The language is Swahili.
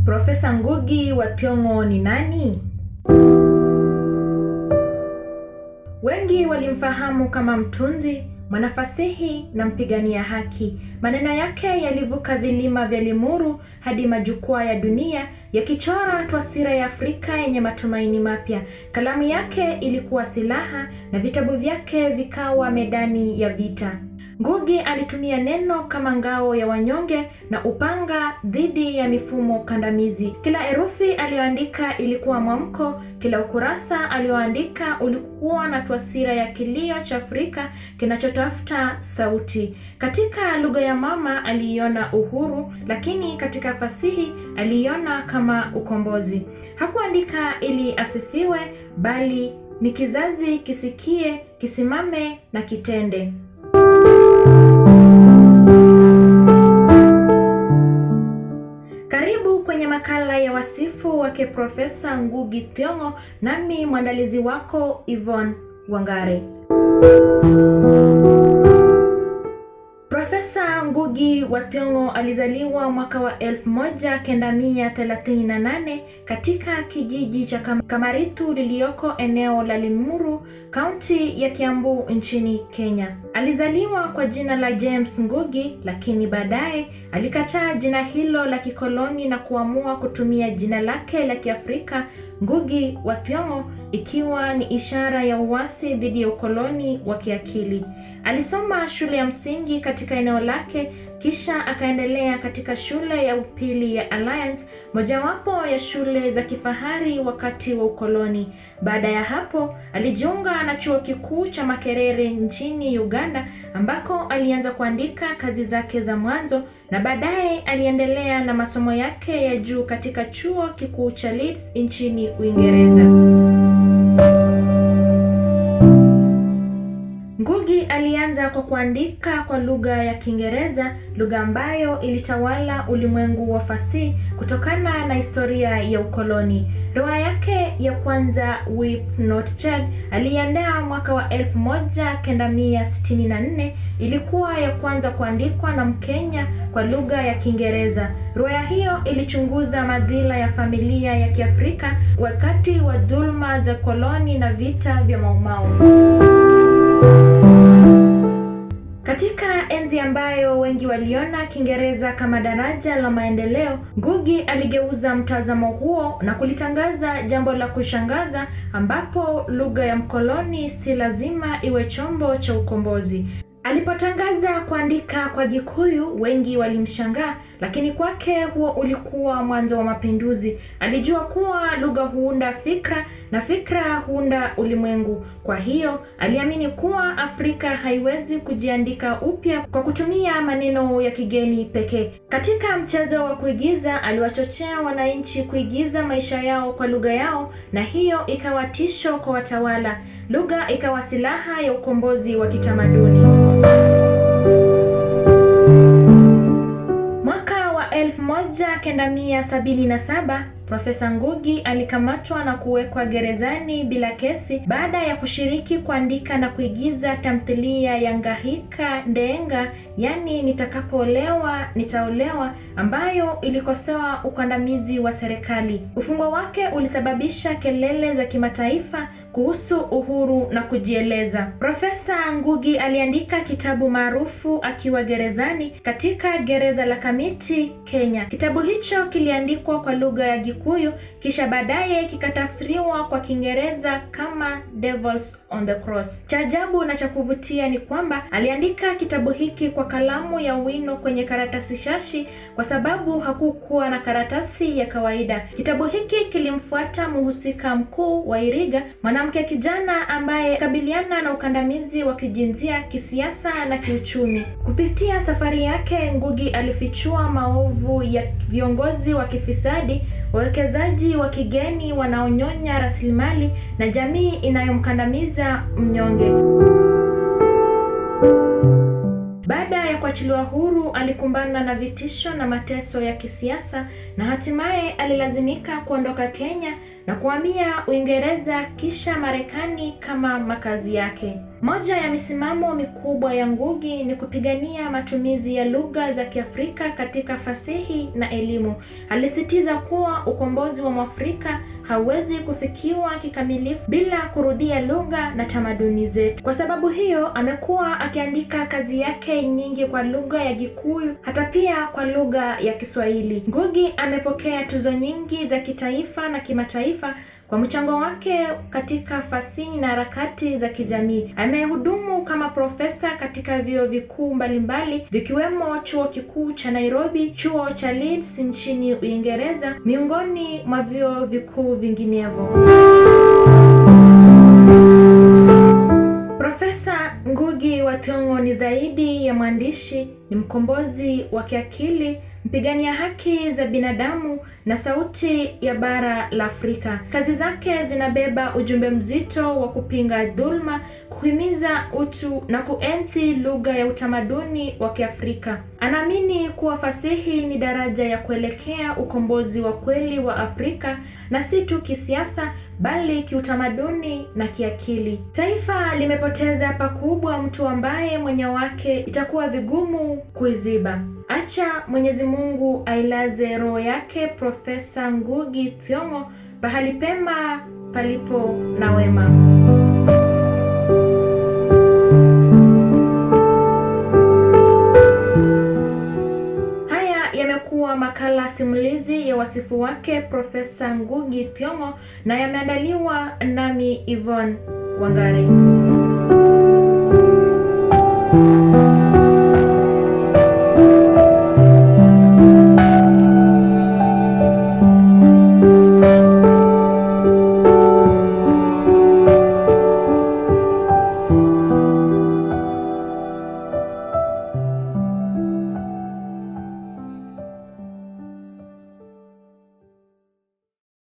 Profesa Ngugi wa Thiong'o ni nani? Wengi walimfahamu kama mtunzi, mwanafasihi na mpigania haki. Maneno yake yalivuka vilima vya Limuru hadi majukwaa ya dunia, yakichora taswira ya Afrika yenye matumaini mapya. Kalamu yake ilikuwa silaha na vitabu vyake vikawa medani ya vita. Ngugi alitumia neno kama ngao ya wanyonge na upanga dhidi ya mifumo kandamizi. Kila herufi aliyoandika ilikuwa mwamko, kila ukurasa alioandika ulikuwa na taswira ya kilio cha Afrika kinachotafuta sauti. Katika lugha ya mama aliiona uhuru, lakini katika fasihi aliiona kama ukombozi. Hakuandika ili asifiwe, bali ni kizazi kisikie, kisimame na kitende. Karibu kwenye makala ya wasifu wake Profesa Ngugi Thiong'o, nami mwandalizi wako Yvonne Wangare. Profesa Ngugi wa Thiong'o alizaliwa mwaka wa 1938 katika kijiji cha Kamaritu lilioko eneo la Limuru, kaunti ya Kiambu nchini Kenya. Alizaliwa kwa jina la James Ngugi, lakini baadaye alikataa jina hilo la kikoloni na kuamua kutumia jina lake la Kiafrika Ngugi wa Thiong'o, ikiwa ni ishara ya uasi dhidi ya ukoloni wa kiakili. Alisoma shule ya msingi katika eneo lake, kisha akaendelea katika shule ya upili ya Alliance, mojawapo ya shule za kifahari wakati wa ukoloni. Baada ya hapo, alijiunga na chuo kikuu cha Makerere nchini Uganda, ambako alianza kuandika kazi zake za mwanzo, na baadaye aliendelea na masomo yake ya juu katika chuo kikuu cha Leeds nchini Uingereza. Ngugi alianza kwa kuandika kwa lugha ya Kiingereza, lugha ambayo ilitawala ulimwengu wa fasihi kutokana na historia ya ukoloni. Riwaya yake ya kwanza Weep Not Child aliandaa mwaka wa 1964, ilikuwa ya kwanza kuandikwa na Mkenya kwa lugha ya Kiingereza. Riwaya hiyo ilichunguza madhila ya familia ya Kiafrika wakati wa dhulma za koloni na vita vya Mau Mau. Katika enzi ambayo wengi waliona Kiingereza kama daraja la maendeleo, Ngugi aligeuza mtazamo huo na kulitangaza jambo la kushangaza, ambapo lugha ya mkoloni si lazima iwe chombo cha ukombozi. Alipotangaza kuandika kwa Gikuyu, wengi walimshangaa, lakini kwake huo ulikuwa mwanzo wa mapinduzi. Alijua kuwa lugha huunda fikra na fikra huunda ulimwengu. Kwa hiyo, aliamini kuwa Afrika haiwezi kujiandika upya kwa kutumia maneno ya kigeni pekee. Katika mchezo wa kuigiza, aliwachochea wananchi kuigiza maisha yao kwa lugha yao, na hiyo ikawa tisho kwa watawala. Lugha ikawa silaha ya ukombozi wa kitamaduni. Mwaka wa 1977, Profesa Ngugi alikamatwa na kuwekwa gerezani bila kesi baada ya kushiriki kuandika na kuigiza tamthilia ya Ngahika Ndeenga, yani Nitakapoolewa Nitaolewa, ambayo ilikosoa ukandamizi wa serikali. Ufungwa wake ulisababisha kelele za kimataifa kuhusu uhuru na kujieleza. Profesa Ngugi aliandika kitabu maarufu akiwa gerezani katika gereza la Kamiti, Kenya. Kitabu hicho kiliandikwa kwa lugha ya Gikuyu, kisha baadaye kikatafsiriwa kwa Kiingereza kama Devils on the Cross. Cha ajabu na cha kuvutia ni kwamba aliandika kitabu hiki kwa kalamu ya wino kwenye karatasi shashi, kwa sababu hakukuwa na karatasi ya kawaida. Kitabu hiki kilimfuata mhusika mkuu wa Iriga, mwanamke kijana ambaye kabiliana na ukandamizi wa kijinsia, kisiasa na kiuchumi. Kupitia safari yake, Ngugi alifichua maovu ya viongozi wa kifisadi, wawekezaji wa kigeni wanaonyonya rasilimali na jamii inayomkandamiza mnyonge. Baada ya kuachiliwa huru, alikumbana na vitisho na mateso ya kisiasa, na hatimaye alilazimika kuondoka Kenya na kuhamia Uingereza kisha Marekani kama makazi yake. Moja ya misimamo mikubwa ya Ngugi ni kupigania matumizi ya lugha za Kiafrika katika fasihi na elimu. Alisisitiza kuwa ukombozi wa Mwafrika hauwezi kufikiwa kikamilifu bila kurudia lugha na tamaduni zetu. Kwa sababu hiyo, amekuwa akiandika kazi yake nyingi kwa lugha ya Gikuyu, hata pia kwa lugha ya Kiswahili. Ngugi amepokea tuzo nyingi za kitaifa na kimataifa kwa mchango wake katika fasihi na harakati za kijamii. Amehudumu kama profesa katika vyuo vikuu mbalimbali vikiwemo Chuo Kikuu cha Nairobi, Chuo cha Leeds nchini Uingereza, miongoni mwa vyuo vikuu vinginevyo. Profesa Ngugi wa Thiong'o ni zaidi ya mwandishi, ni mkombozi wa kiakili, mpigania haki za binadamu na sauti ya bara la Afrika. Kazi zake zinabeba ujumbe mzito wa kupinga dhulma, kuhimiza utu na kuenzi lugha ya utamaduni wa Kiafrika. Anaamini kuwa fasihi ni daraja ya kuelekea ukombozi wa kweli wa Afrika, na si tu kisiasa bali kiutamaduni na kiakili. Taifa limepoteza pakubwa mtu ambaye mwenye wake itakuwa vigumu kuiziba. Acha Mwenyezi Mungu ailaze roho yake Profesa Ngugi Thiong'o pahali pema palipo na wema. Yamekuwa makala simulizi ya wasifu wake Profesa Ngugi Thiong'o na yameandaliwa nami Yvonne Wangari.